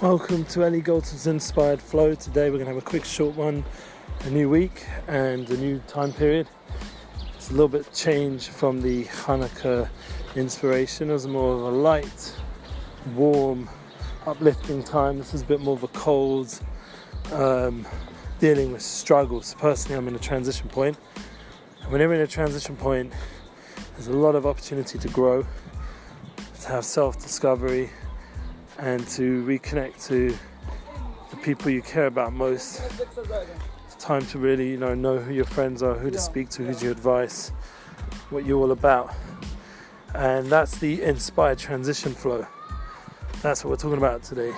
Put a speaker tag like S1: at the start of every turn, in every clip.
S1: Welcome to Ellie Goldham's Inspired Flow. Today we're going to have a quick short one, a new week and a new time period. It's a little bit change from the Hanukkah inspiration. It was more of a light, warm, uplifting time. This is a bit more of a cold, dealing with struggles. Personally, I'm in a transition point. And whenever in a transition point, there's a lot of opportunity to grow, to have self-discovery, and to reconnect to the people you care about most. It's time to really, know who your friends are, who to speak to, who's your advice, what you're all about. And that's the inspired transition flow. That's what we're talking about today.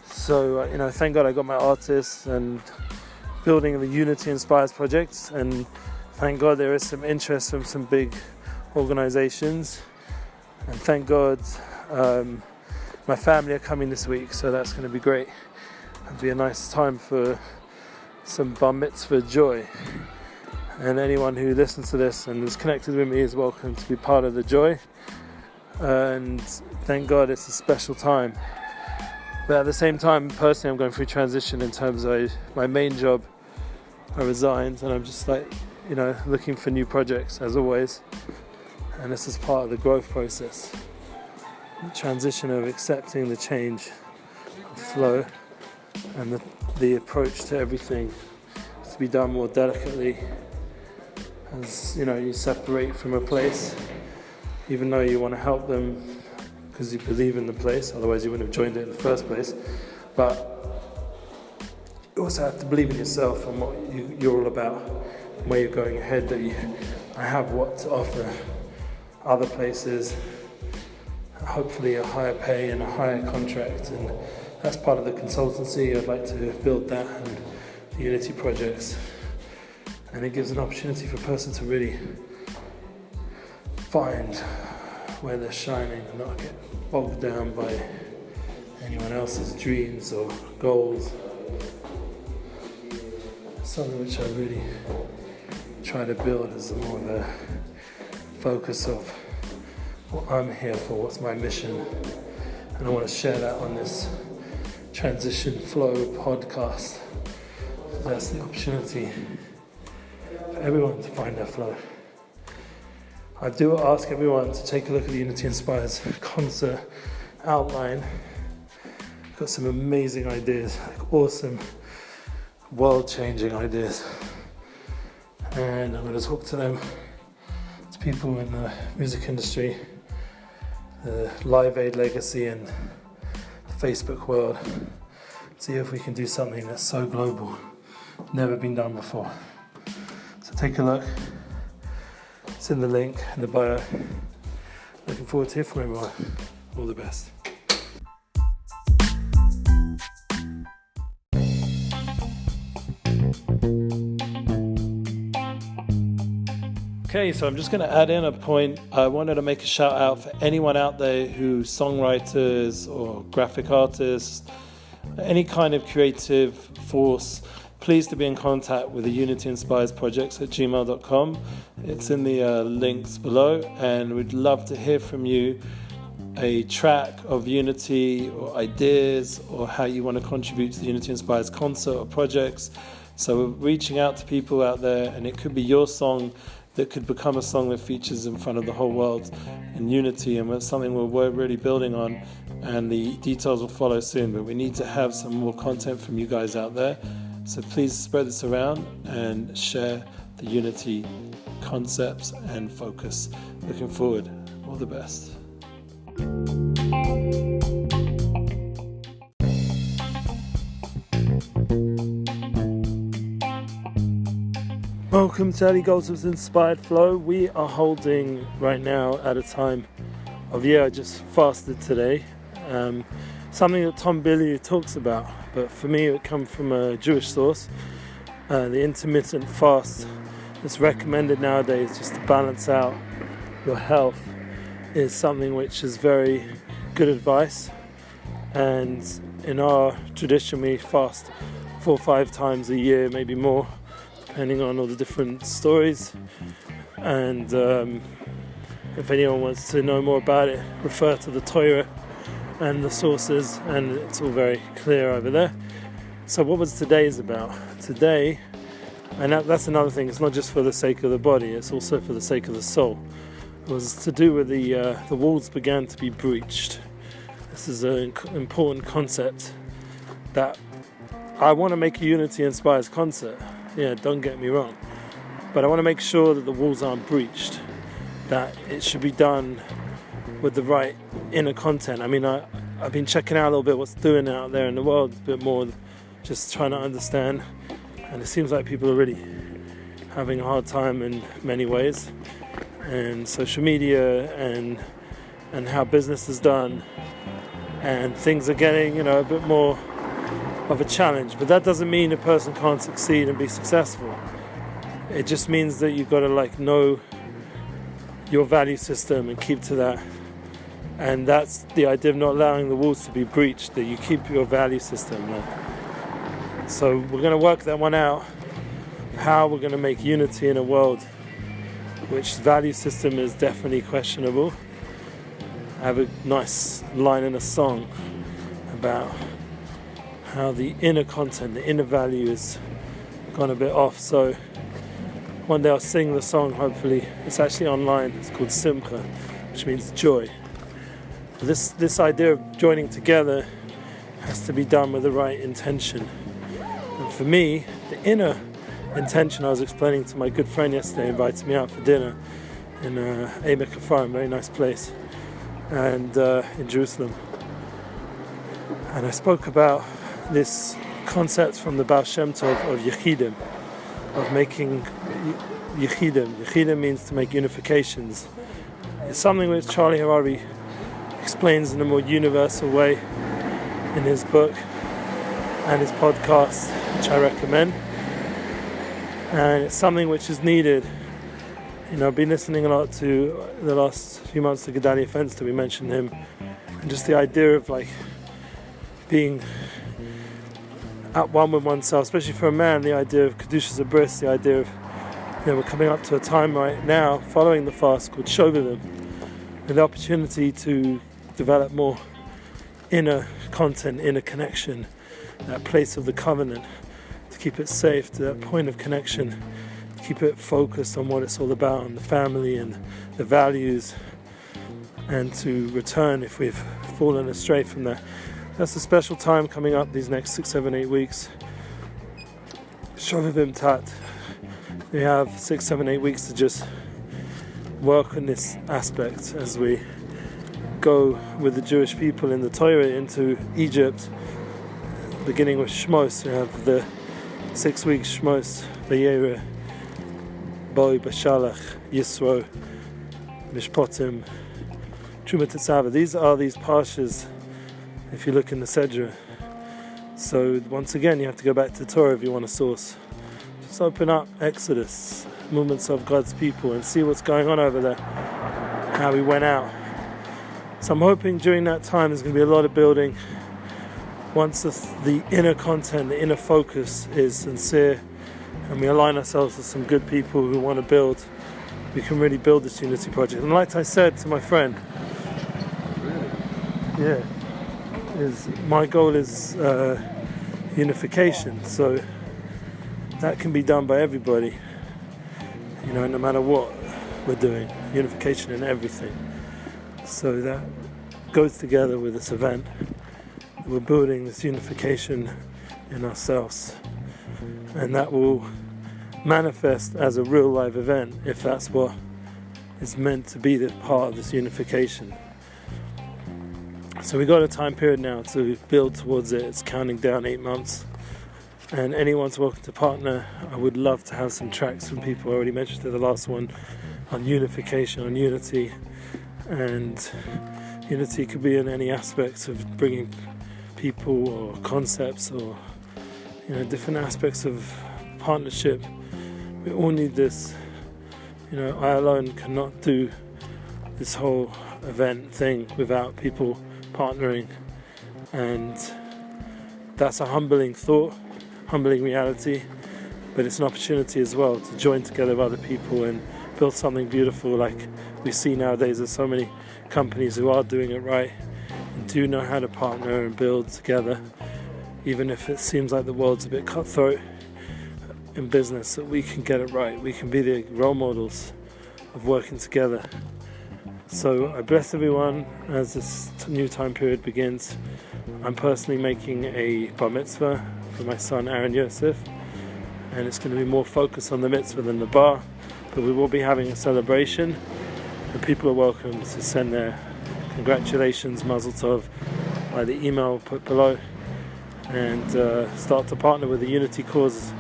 S1: So, thank God I got my artists and building the Unity Inspires projects, and thank God there is some interest from some big organizations, and thank God my family are coming this week, so that's going to be great. It'll be a nice time for some bar mitzvah joy. And anyone who listens to this and is connected with me is welcome to be part of the joy. And thank God it's a special time. But at the same time, personally, I'm going through transition in terms of my main job. I resigned, and I'm just looking for new projects as always. And this is part of the growth process. The transition of accepting the change, the flow, and the approach to everything is to be done more delicately. As you separate from a place, even though you want to help them because you believe in the place, otherwise you wouldn't have joined it in the first place. But you also have to believe in yourself and what you're all about, and where you're going ahead. I have what to offer other places. Hopefully a higher pay and a higher contract, and that's part of the consultancy. I'd like to build that and the Unity projects, and it gives an opportunity for a person to really find where they're shining and not get bogged down by anyone else's dreams or goals. Something which I really try to build as more of a focus of what I'm here for, what's my mission, and I want to share that on this Transition Flow podcast. That's the opportunity for everyone to find their flow. I do ask everyone to take a look at the Unity Inspires concert outline. I've got some amazing ideas, awesome, world-changing ideas, and I'm going to talk to them, to people in the music industry, the Live Aid legacy, and the Facebook world. See if we can do something that's so global, never been done before. So take a look. It's in the link in the bio. Looking forward to hearing from everyone. All the best. Okay, so I'm just going to add in a point. I wanted to make a shout out for anyone out there who's songwriters or graphic artists, any kind of creative force. Please to be in contact with the unityinspiresprojects at gmail.com. It's in the links below, and we'd love to hear from you a track of Unity or ideas or how you want to contribute to the Unity Inspires concert or projects. So we're reaching out to people out there, and it could be your song that could become a song that features in front of the whole world in Unity, and it's something we're really building on, and the details will follow soon. But we need to have some more content from you guys out there, so please spread this around and share the Unity concepts and focus. Looking forward. All the best. Welcome to Ellie Goldham's Inspired Flow. We are holding right now at a time of year. I just fasted today. Something that Tom Billy talks about, but for me it comes from a Jewish source. The intermittent fast that's recommended nowadays just to balance out your health is something which is very good advice. And in our tradition we fast 4 or 5 times a year, maybe more, depending on all the different stories. And if anyone wants to know more about it, refer to the Torah and the sources, and it's all very clear over there. So what was today's about? Today, and that's another thing, it's not just for the sake of the body, it's also for the sake of the soul. It was to do with the walls began to be breached. This is an important concept that I want to make a Unity Inspires concert. Yeah, don't get me wrong. But I want to make sure that the walls aren't breached, that it should be done with the right inner content. I mean, I've been checking out a little bit what's doing out there in the world, a bit more, just trying to understand. And it seems like people are really having a hard time in many ways. And social media and how business is done, and things are getting, a bit more of a challenge. But that doesn't mean a person can't succeed and be successful. It just means that you've got to know your value system and keep to that. And that's the idea of not allowing the walls to be breached, that you keep your value system. So we're going to work that one out, how we're going to make unity in a world which value system is definitely questionable. I have a nice line in a song about how the inner content, the inner value has gone a bit off. So one day I'll sing the song, hopefully. It's actually online. It's called Simcha, which means joy. This idea of joining together has to be done with the right intention. And for me, the inner intention, I was explaining to my good friend yesterday, invited me out for dinner in Emek Kafar, a very nice place, and in Jerusalem. And I spoke about this concept from the Baal Shem Tov of Yechidim, of making Yechidim. Yechidim means to make unifications. It's something which Charlie Harari explains in a more universal way in his book and his podcast, which I recommend. And it's something which is needed. I've been listening a lot to the last few months to Gedalia Fenster, we mentioned him, and just the idea of being at one with oneself, especially for a man, the idea of Kedushas Abris, the idea of, we're coming up to a time right now, following the fast, called Shovalim, and the opportunity to develop more inner content, inner connection, that place of the covenant, to keep it safe, to that point of connection, to keep it focused on what it's all about, and the family and the values, and to return if we've fallen astray from that. That's a special time coming up these next 6, 7, 8 weeks. Shovavim Tat. We have 6, 7, 8 weeks to just work on this aspect as we go with the Jewish people in the Torah into Egypt, beginning with Shmos. We have the 6 weeks Shmos, Vayera, Boi, Bashalach, Yisro, Mishpotim, Truma Tetzava. These are these parshas, if you look in the Sedra. So once again, you have to go back to Torah if you want a source. Just open up Exodus, movements of God's people, and see what's going on over there, how we went out. So I'm hoping during that time there's going to be a lot of building. Once the inner content, the inner focus is sincere, and we align ourselves with some good people who want to build, we can really build this unity project. And like I said to my friend, my goal is unification. So that can be done by everybody, no matter what we're doing. Unification in everything. So that goes together with this event. We're building this unification in ourselves, and that will manifest as a real live event if that's what is meant to be the part of this unification. So we got a time period now to build towards it. It's counting down 8 months, and anyone's welcome to partner. I would love to have some tracks from people. I already mentioned the last one on unification, on unity, and unity could be in any aspects of bringing people or concepts or different aspects of partnership. We all need this. I alone cannot do this whole event thing without people partnering, and that's a humbling thought, humbling reality, but it's an opportunity as well to join together with other people and build something beautiful. Like we see nowadays, there's so many companies who are doing it right in do know how to partner and build together, even if it seems like the world's a bit cutthroat in business, that we can get it right. We can be the role models of working together. So I bless everyone as this new time period begins. I'm personally making a bar mitzvah for my son Aaron Yosef, and it's going to be more focused on the mitzvah than the bar, but we will be having a celebration, and people are welcome to send their congratulations, mazel tov, by the email put below, and start to partner with the unity cause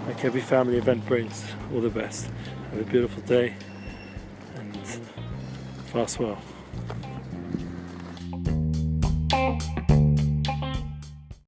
S1: like every family event brings. All the best. Have a beautiful day and fast well.